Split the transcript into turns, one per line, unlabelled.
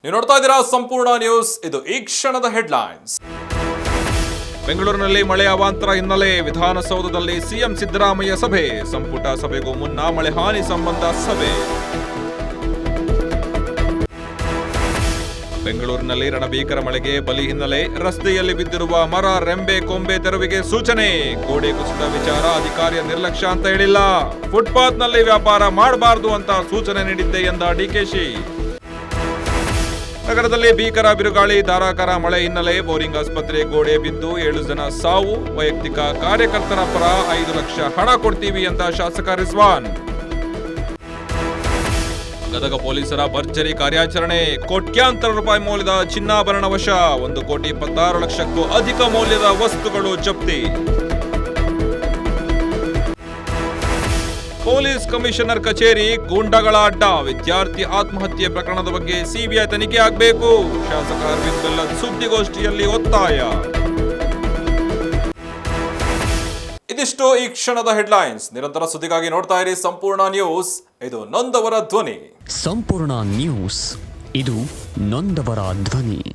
ನೀವು ನೋಡ್ತಾ ಇದ್ದೀರಾ ಸಂಪೂರ್ಣ ನ್ಯೂಸ್. ಇದು ಈ ಕ್ಷಣದ ಹೆಡ್ಲೈನ್ಸ್.
ಬೆಂಗಳೂರಿನಲ್ಲಿ ಮಳೆ ಅವಾಂತರ ಹಿನ್ನೆಲೆ ವಿಧಾನಸೌಧದಲ್ಲಿ ಸಿಎಂ ಸಿದ್ದರಾಮಯ್ಯ ಸಭೆ. ಸಂಪುಟ ಸಭೆಗೂ ಮುನ್ನ ಮಳೆ ಹಾನಿ ಸಂಬಂಧ ಸಭೆ. ಬೆಂಗಳೂರಿನಲ್ಲಿ ರಣಭೀಕರ ಮಳೆಗೆ ಬಲಿ ಹಿನ್ನೆಲೆ ರಸ್ತೆಯಲ್ಲಿ ಬಿದ್ದಿರುವ ಮರ, ರೆಂಬೆ, ಕೊಂಬೆ ತೆರವಿಗೆ ಸೂಚನೆ. ಗೋಡೆ ಕುಸಿತ ವಿಚಾರ ಅಧಿಕಾರಿಯ ನಿರ್ಲಕ್ಷ್ಯ ಅಂತ ಹೇಳಿಲ್ಲ. ಫುಟ್ಪಾತ್ನಲ್ಲಿ ವ್ಯಾಪಾರ ಮಾಡಬಾರದು ಅಂತ ಸೂಚನೆ ನೀಡಿದ್ದೆ ಎಂದ ಡಿಕೆಶಿ. ನಗರದಲ್ಲಿ ಭೀಕರ ಬಿರುಗಾಳಿ, ಧಾರಾಕಾರ ಮಳೆ ಹಿನ್ನೆಲೆ ಬೋರಿಂಗ್ ಆಸ್ಪತ್ರೆ ಗೋಡೆ ಬಿದ್ದು 7 ಜನ ಸಾವು. ವೈಯಕ್ತಿಕ ಕಾರ್ಯಕರ್ತರ ಪರ 5 ಲಕ್ಷ ಹಣ ಕೊಡ್ತೀವಿ ಅಂತ ಶಾಸಕ ರಿಜ್ವಾನ್. ಗದಗ ಪೊಲೀಸರ ಭರ್ಜರಿ ಕಾರ್ಯಾಚರಣೆ. ಕೋಟ್ಯಾಂತರ ರೂಪಾಯಿ ಮೌಲ್ಯದ ಚಿನ್ನಾಭರಣ ವಶ. 1,26,00,000ಕ್ಕೂ ಅಧಿಕ ಮೌಲ್ಯದ ವಸ್ತುಗಳು ಜಪ್ತಿ. ಪೊಲೀಸ್ ಕಮಿಷನರ್ ಕಚೇರಿ ಗೂಂಡಾಗಳ ಅಡ್ಡ. ವಿದ್ಯಾರ್ಥಿ ಆತ್ಮಹತ್ಯೆ ಪ್ರಕರಣದ ಬಗ್ಗೆ ಸಿಬಿಐ ತನಿಖೆ ಆಗಬೇಕು. ಶಾಸಕ ಅರವಿಂದ್ ಬೆಲ್ಲದ್ ಸುದ್ದಿಗೋಷ್ಠಿಯಲ್ಲಿ ಒತ್ತಾಯ.
ಇದಿಷ್ಟು ಈ ಕ್ಷಣದ ಹೆಡ್ಲೈನ್ಸ್. ನಿರಂತರ ಸುದ್ದಿಗಾಗಿ ನೋಡ್ತಾ ಇರಿ ಸಂಪೂರ್ಣ ನ್ಯೂಸ್. ಇದು ನೊಂದವರ ಧ್ವನಿ.
ಸಂಪೂರ್ಣ ನ್ಯೂಸ್, ಇದು ನೊಂದವರ ಧ್ವನಿ.